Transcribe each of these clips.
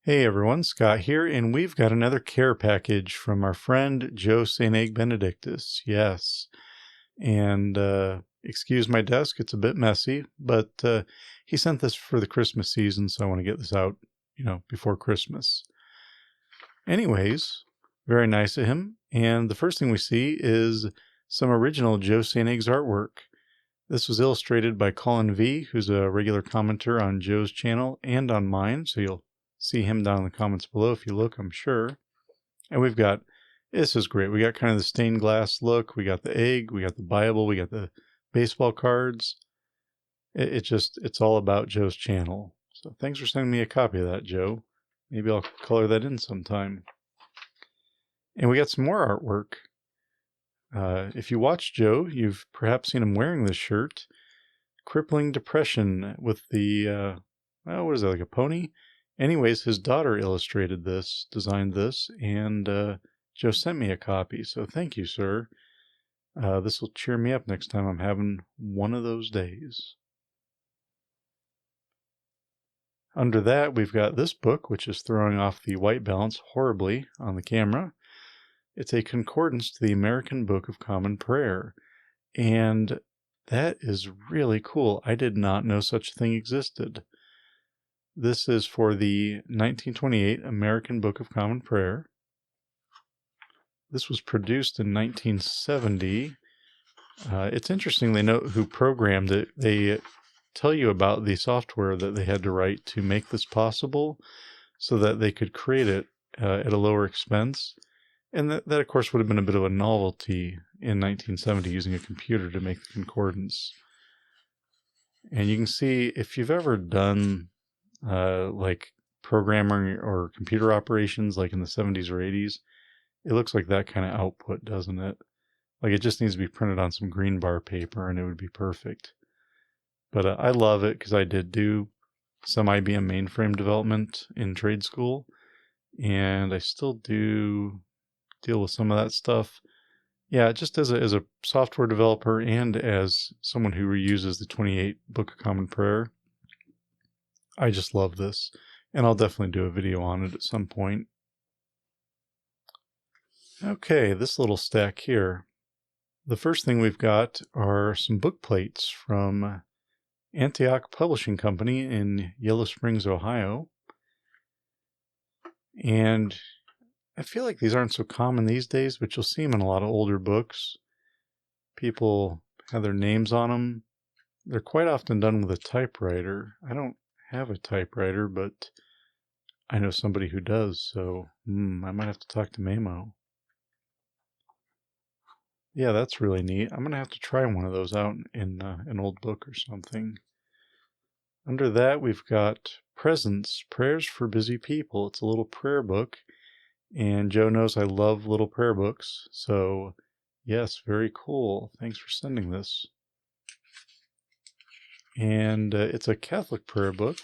Hey everyone, Scott here, and we've got another care package from our friend Joe St. Egg Benedictus. Yes. And excuse my desk, it's a bit messy, but he sent this for the Christmas season, so I want to get this out, before Christmas. Anyways, very nice of him. And the first thing we see is some original Joe St. Egg's artwork. This was illustrated by Colin V., who's a regular commenter on Joe's channel and on mine, so you'll see him down in the comments below if you look, I'm sure. And this is great. We got kind of the stained glass look. We got the egg. We got the Bible. We got the baseball cards. It's all about Joe's channel. So thanks for sending me a copy of that, Joe. Maybe I'll color that in sometime. And we got some more artwork. If you watch Joe, you've perhaps seen him wearing this shirt. Crippling depression with the, what is that, like a pony? Anyways, his daughter illustrated this, designed this, and Joe sent me a copy, so thank you, sir. This will cheer me up next time I'm having one of those days. Under that, we've got this book, which is throwing off the white balance horribly on the camera. It's a concordance to the American Book of Common Prayer, and that is really cool. I did not know such a thing existed. This is for the 1928 American Book of Common Prayer. This was produced in 1970. It's interesting they note who programmed it. They tell you about the software that they had to write to make this possible so that they could create it at a lower expense. And that, of course, would have been a bit of a novelty in 1970 using a computer to make the concordance. And you can see if you've ever done like programming or computer operations like in the 70s or 80s, it looks like that kind of output, doesn't it? Like it just needs to be printed on some green bar paper and it would be perfect. But I love it because I did do some IBM mainframe development in trade school, and I still do deal with some of that stuff. Yeah, just as a software developer and as someone who reuses the 28 Book of Common Prayer, I just love this, and I'll definitely do a video on it at some point. Okay, this little stack here. The first thing we've got are some book plates from Antioch Publishing Company in Yellow Springs, Ohio. And I feel like these aren't so common these days, but you'll see them in a lot of older books. People have their names on them. They're quite often done with a typewriter. I don't have a typewriter, but I know somebody who does, so I might have to talk to Mamo. Yeah, that's really neat. I'm going to have to try one of those out in an old book or something. Under that, we've got Presents, Prayers for Busy People. It's a little prayer book, and Joe knows I love little prayer books, so yes, very cool. Thanks for sending this. And it's a Catholic prayer book,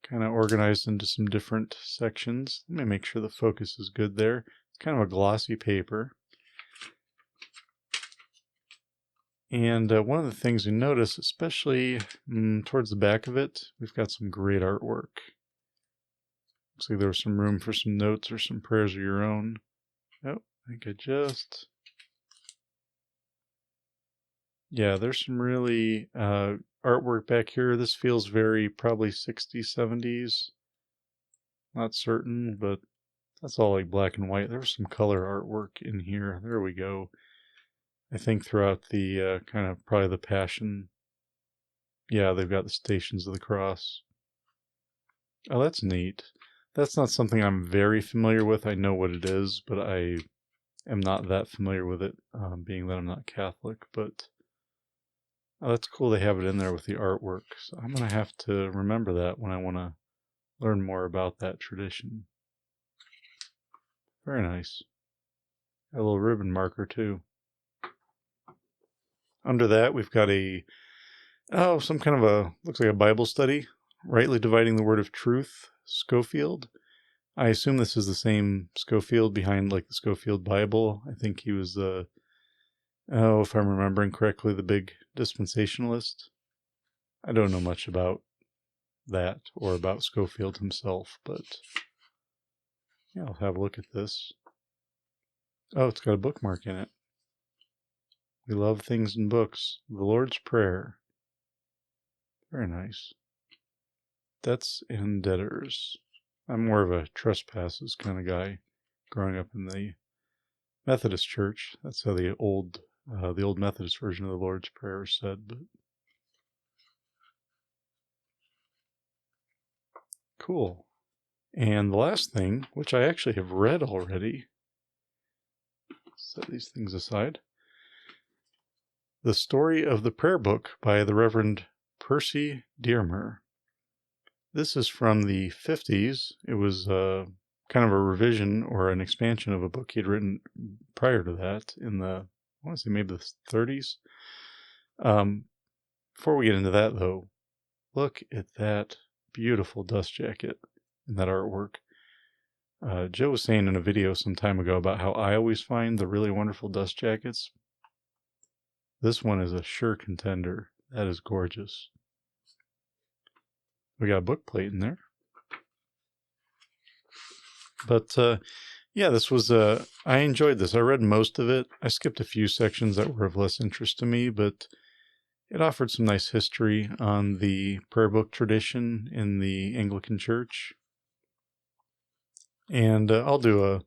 kind of organized into some different sections. Let me make sure the focus is good there. It's kind of a glossy paper. And one of the things you notice, especially towards the back of it, we've got some great artwork. Looks like there was some room for some notes or some prayers of your own. Oh, I think yeah, there's some really artwork back here. This feels very probably 60s, 70s. Not certain, but that's all like black and white. There's some color artwork in here. There we go. I think throughout the kind of probably the Passion. Yeah, they've got the Stations of the Cross. Oh, that's neat. That's not something I'm very familiar with. I know what it is, but I am not that familiar with it, being that I'm not Catholic. But oh, that's cool they have it in there with the artwork. So I'm going to have to remember that when I want to learn more about that tradition. Very nice. A little ribbon marker too. Under that, we've got some kind of looks like a Bible study, Rightly Dividing the Word of Truth, Schofield. I assume this is the same Schofield behind like the Schofield Bible. I think he was if I'm remembering correctly, the big dispensationalist. I don't know much about that or about Schofield himself, but yeah, I'll have a look at this. Oh, it's got a bookmark in it. We love things in books. The Lord's Prayer. Very nice. Debts and Debtors. I'm more of a trespasses kind of guy growing up in the Methodist church. That's how the old Methodist version of the Lord's Prayer is said. But cool. And the last thing, which I actually have read already, set these things aside. The Story of the Prayer Book by the Reverend Percy Dearmer. This is from the 50s. It was kind of a revision or an expansion of a book he'd written prior to that in the, I want to say maybe the 30s. Before we get into that, though, look at that beautiful dust jacket and that artwork. Joe was saying in a video some time ago about how I always find the really wonderful dust jackets. This one is a sure contender. That is gorgeous. We got a book plate in there. But yeah, this was, I enjoyed this. I read most of it. I skipped a few sections that were of less interest to me, but it offered some nice history on the prayer book tradition in the Anglican Church. And I'll do a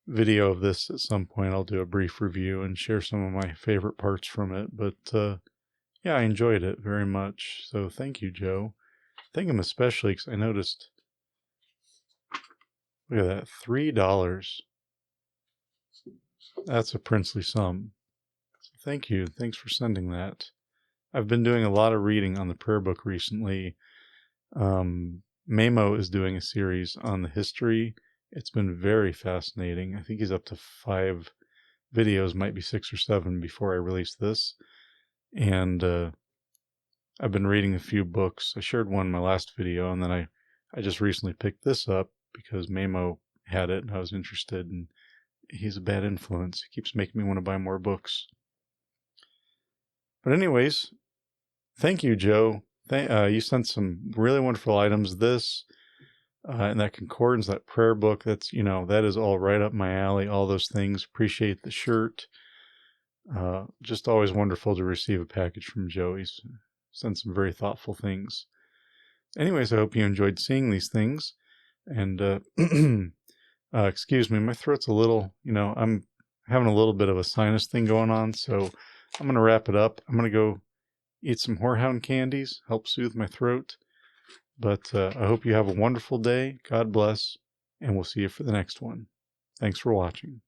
video of this at some point. I'll do a brief review and share some of my favorite parts from it. But yeah, I enjoyed it very much. So thank you, Joe. Thank him especially because I noticed, look at that, $3. That's a princely sum. So thank you. Thanks for sending that. I've been doing a lot of reading on the prayer book recently. Mamo is doing a series on the history. It's been very fascinating. I think he's up to 5 videos, might be 6 or 7 before I release this. And I've been reading a few books. I shared one in my last video, and then I just recently picked this up because Mamo had it and I was interested, and he's a bad influence. He keeps making me want to buy more books. But anyways, thank you, Joe. You sent some really wonderful items. This and that concordance, that prayer book, that's, that is all right up my alley, all those things. Appreciate the shirt. Just always wonderful to receive a package from Joe. He's sent some very thoughtful things. Anyways, I hope you enjoyed seeing these things. And excuse me, my throat's a little, I'm having a little bit of a sinus thing going on, so I'm going to wrap it up. I'm going to go eat some horehound candies, help soothe my throat. But I hope you have a wonderful day. God bless, and we'll see you for the next one. Thanks for watching.